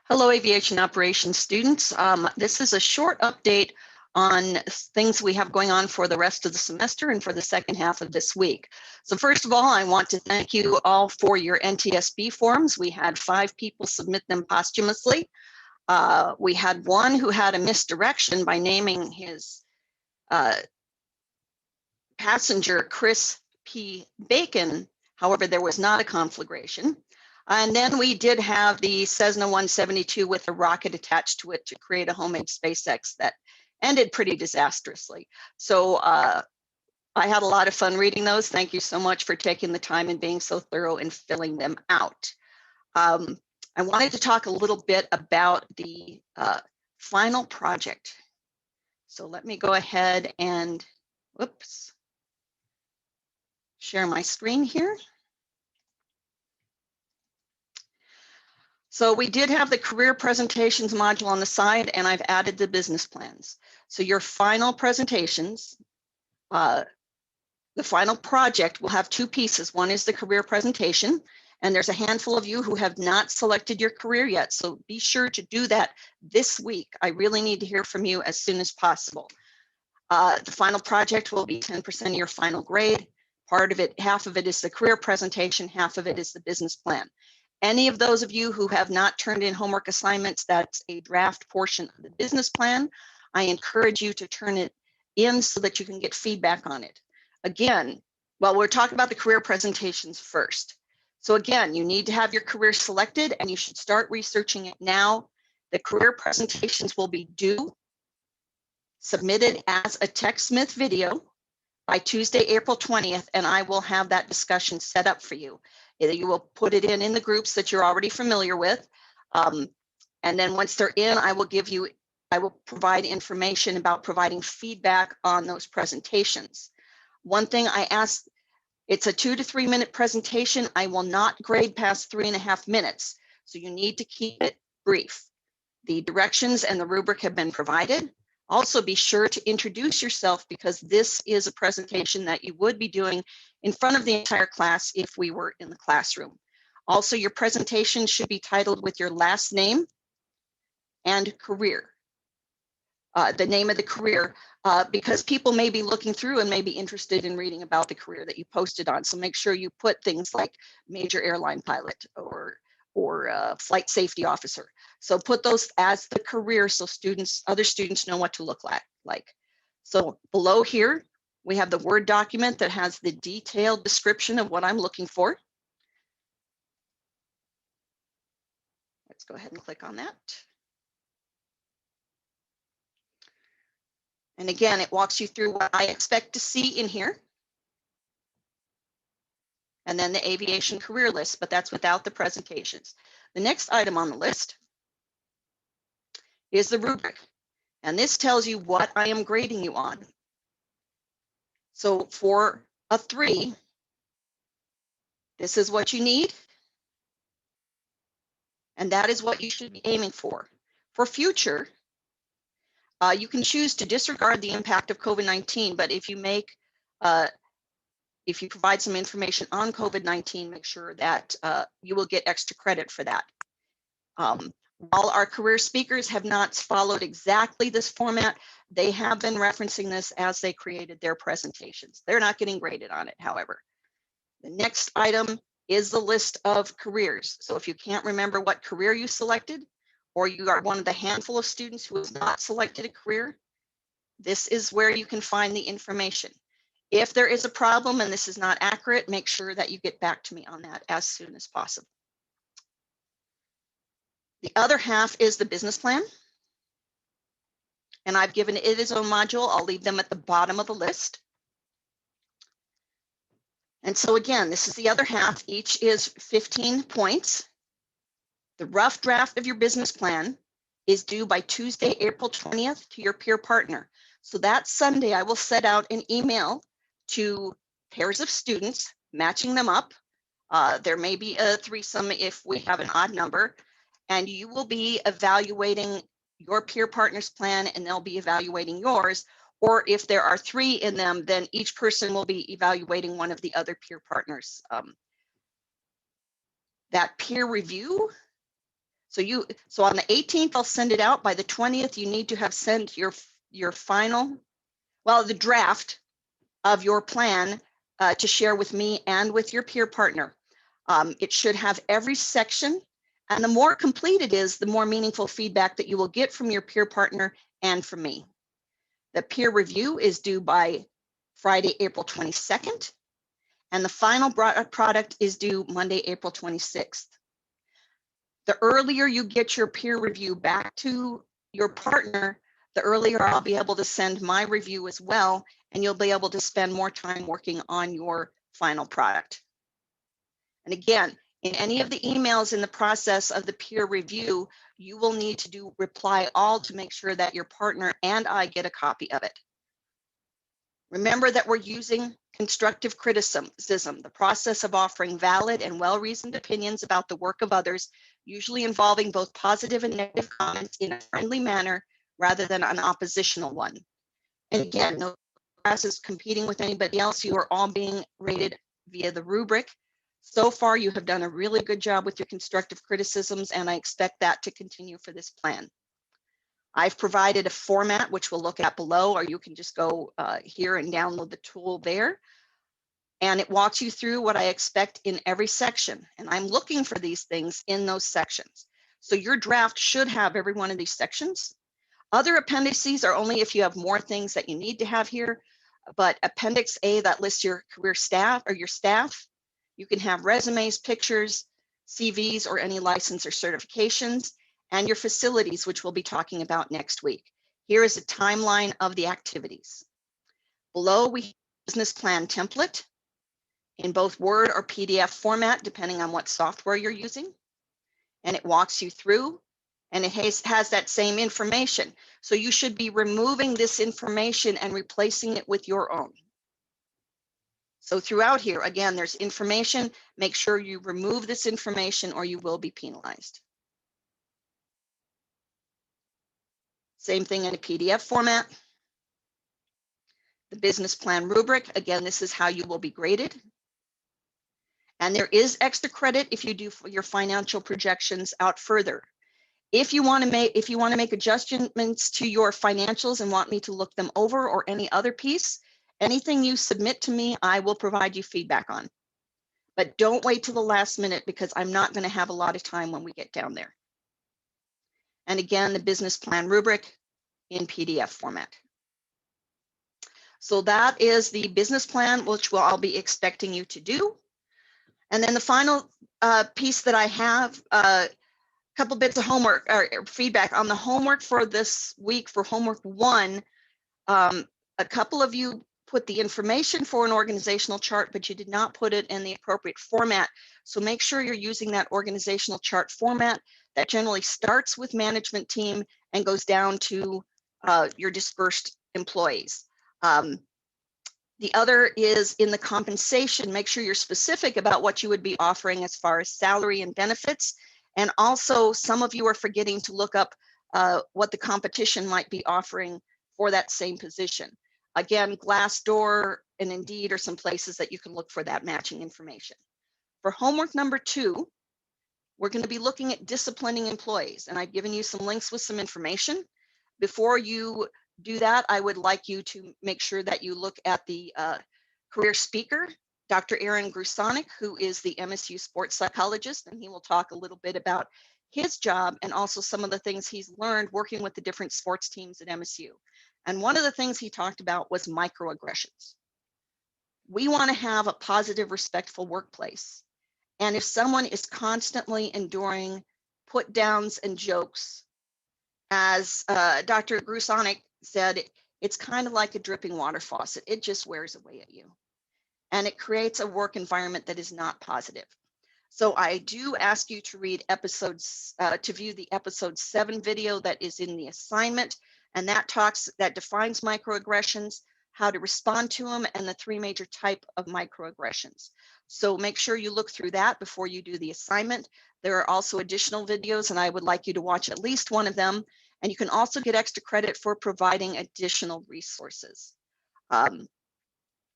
Hello, aviation operations students. This is a short update on things we have going on for the rest of the semester and for the second half of this week. So first of all, I want to thank you all for your NTSB forms. We had 5 people submit them posthumously. We had one who had a misdirection by naming his passenger Chris P. Bacon. However, there was not a conflagration. And then we did have the Cessna 172 with a rocket attached to it to create a homemade SpaceX that ended pretty disastrously. So I had a lot of fun reading those. Thank you so much for taking the time and being so thorough in filling them out. I wanted to talk a little bit about the final project. So let me go ahead and, whoops, share my screen here. So we did have the career presentations module on the side, and I've added the business plans. So your final presentations, the final project will have 2 pieces. One is the career presentation, and there's a handful of you who have not selected your career yet. So be sure to do that this week. I really need to hear from you as soon as possible. The final project will be 10% of your final grade. Part of it, half of it is the career presentation, half of it is the business plan. Any of those of you who have not turned in homework assignments, that's a draft portion of the business plan. I encourage you to turn it in so that you can get feedback on it. Again, well, we're talking about the career presentations first. So again, you need to have your career selected and you should start researching it now. The career presentations will be due, submitted as a TechSmith video by Tuesday, April 20th, and I will have that discussion set up for you. Either you will put it in the groups that you're already familiar with, and then once they're in, I will provide information about providing feedback on those presentations. One thing I ask, it's a 2 to 3 minute presentation. I will not grade past 3.5 minutes, so you need to keep it brief. The directions and the rubric have been provided. Also be sure to introduce yourself because this is a presentation that you would be doing in front of the entire class if we were in the classroom. Also, your presentation should be titled with your last name and career, the name of the career, because people may be looking through and may be interested in reading about the career that you posted on. So make sure you put things like major airline pilot or flight safety officer. So put those as the career so other students know what to look like. So below here, we have the Word document that has the detailed description of what I'm looking for. Let's go ahead and click on that. And again, it walks you through what I expect to see in here. And then the aviation career list, but that's without the presentations. The next item on the list is the rubric. And this tells you what I am grading you on. So for a 3, this is what you need. And that is what you should be aiming for. For future, you can choose to disregard the impact of COVID-19, but if you provide some information on COVID-19, make sure that you will get extra credit for that. While our career speakers have not followed exactly this format, they have been referencing this as they created their presentations. They're not getting graded on it, however. The next item is the list of careers. So if you can't remember what career you selected, or you are one of the handful of students who has not selected a career, this is where you can find the information. If there is a problem and this is not accurate, make sure that you get back to me on that as soon as possible. The other half is the business plan. And I've given it its own module. I'll leave them at the bottom of the list. And so again, this is the other half. Each is 15 points. The rough draft of your business plan is due by Tuesday, April 20th to your peer partner. So that Sunday, I will set out an email to pairs of students, matching them up. There may be a threesome if we have an odd number, and you will be evaluating your peer partner's plan and they'll be evaluating yours. Or if there are 3 in them, then each person will be evaluating one of the other peer partners. That peer review, So on the 18th, I'll send it out. By the 20th, you need to have sent your final, well, the draft of your plan to share with me and with your peer partner. It should have every section, and the more complete it is, the more meaningful feedback that you will get from your peer partner and from me. The peer review is due by Friday, April 22nd, and the final product is due Monday, April 26th. The earlier you get your peer review back to your partner, the earlier I'll be able to send my review as well, and you'll be able to spend more time working on your final product. And again, in any of the emails in the process of the peer review, you will need to do reply all to make sure that your partner and I get a copy of it. Remember that we're using constructive criticism, the process of offering valid and well-reasoned opinions about the work of others, usually involving both positive and negative comments in a friendly manner rather than an oppositional one. And again, no class is competing with anybody else. You are all being rated via the rubric. So far, you have done a really good job with your constructive criticisms, and I expect that to continue for this plan. I've provided a format, which we'll look at below, or you can just go here and download the tool there. And it walks you through what I expect in every section. And I'm looking for these things in those sections. So your draft should have every one of these sections. Other appendices are only if you have more things that you need to have here. But Appendix A, that lists your career staff or your staff. You can have resumes, pictures, CVs, or any license or certifications, and your facilities, which we'll be talking about next week. Here is a timeline of the activities. Below, we have a business plan template in both Word or PDF format, depending on what software you're using. And it walks you through, and it has that same information. So you should be removing this information and replacing it with your own. So throughout here, again, there's information. Make sure you remove this information or you will be penalized. Same thing in a PDF format. The business plan rubric, again, this is how you will be graded. And there is extra credit if you do your financial projections out further. If you want to make adjustments to your financials and want me to look them over or any other piece, anything you submit to me, I will provide you feedback on. But don't wait till the last minute because I'm not going to have a lot of time when we get down there. And again, the business plan rubric in PDF format. So that is the business plan, which I'll be expecting you to do. And then the final piece that I have, a couple bits of homework or feedback on the homework for this week for homework 1. A couple of you put the information for an organizational chart, but you did not put it in the appropriate format. So make sure you're using that organizational chart format that generally starts with management team and goes down to your dispersed employees. The other is in the compensation, make sure you're specific about what you would be offering as far as salary and benefits. And also some of you are forgetting to look up what the competition might be offering for that same position. Again, Glassdoor and Indeed are some places that you can look for that matching information. For homework number 2, we're going to be looking at disciplining employees. And I've given you some links with some information. Before you do that, I would like you to make sure that you look at the career speaker, Dr. Aaron Grusonic, who is the MSU sports psychologist, and he will talk a little bit about his job and also some of the things he's learned working with the different sports teams at MSU. And one of the things he talked about was microaggressions. We want to have a positive, respectful workplace. And if someone is constantly enduring put downs and jokes, as Dr. Grusonic said, it's kind of like a dripping water faucet. It just wears away at you. And it creates a work environment that is not positive. So I do ask you to read to view the episode 7 video that is in the assignment. And that defines microaggressions, how to respond to them, and the 3 major types of microaggressions. So make sure you look through that before you do the assignment. There are also additional videos, and I would like you to watch at least one of them. And you can also get extra credit for providing additional resources.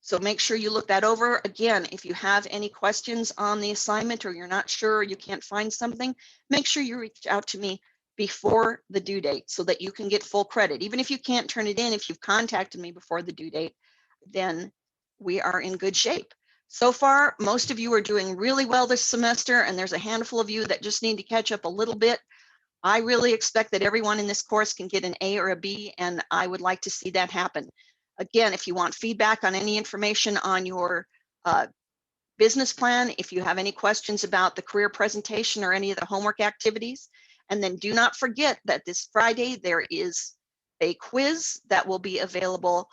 So make sure you look that over. Again, if you have any questions on the assignment or you're not sure, or you can't find something, make sure you reach out to me before the due date so that you can get full credit. Even if you can't turn it in, if you've contacted me before the due date, then we are in good shape. So far, most of you are doing really well this semester, and there's a handful of you that just need to catch up a little bit. I really expect that everyone in this course can get an A or a B, and I would like to see that happen. Again, if you want feedback on any information on your business plan, if you have any questions about the career presentation or any of the homework activities, and then do not forget that this Friday there is a quiz that will be available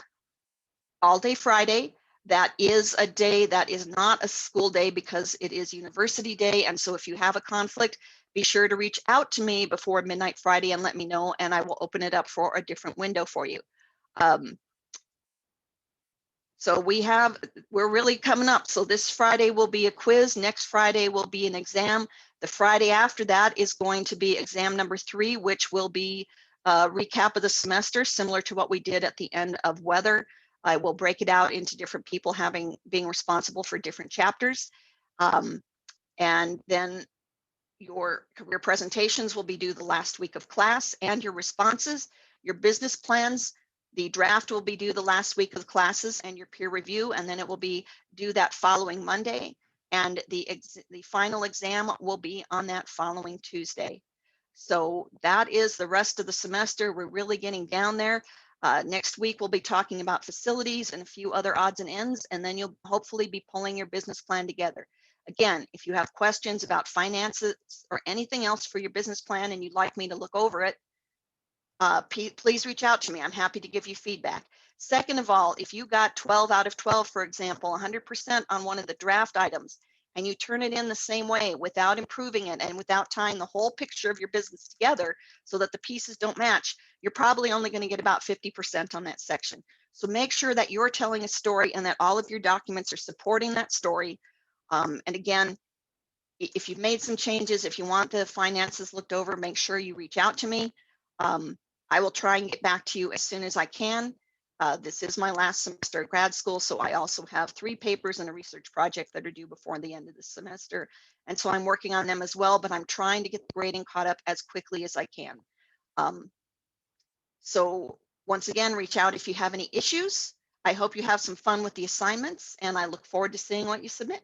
all day Friday. That is a day that is not a school day because it is University Day. And so if you have a conflict, be sure to reach out to me before midnight Friday and let me know, and I will open it up for a different window for you. So we're really coming up. So this Friday will be a quiz. Next Friday will be an exam. The Friday after that is going to be exam number 3, which will be a recap of the semester, similar to what we did at the end of weather. I will break it out into different people being responsible for different chapters. And then your career presentations will be due the last week of class, and your responses, your business plans, the draft will be due the last week of classes, and your peer review, and then it will be due that following Monday. And the final exam will be on that following Tuesday. So that is the rest of the semester. We're really getting down there. Next week, we'll be talking about facilities and a few other odds and ends, and then you'll hopefully be pulling your business plan together. Again, if you have questions about finances or anything else for your business plan and you'd like me to look over it, please reach out to me. I'm happy to give you feedback. Second of all, if you got 12 out of 12, for example, 100% on one of the draft items, and you turn it in the same way without improving it and without tying the whole picture of your business together so that the pieces don't match, you're probably only going to get about 50% on that section. So make sure that you're telling a story and that all of your documents are supporting that story. And again, if you've made some changes, if you want the finances looked over, make sure you reach out to me. I will try and get back to you as soon as I can. This is my last semester at grad school, so I also have 3 papers and a research project that are due before the end of the semester. And so I'm working on them as well, but I'm trying to get the grading caught up as quickly as I can. So once again, reach out if you have any issues. I hope you have some fun with the assignments, and I look forward to seeing what you submit.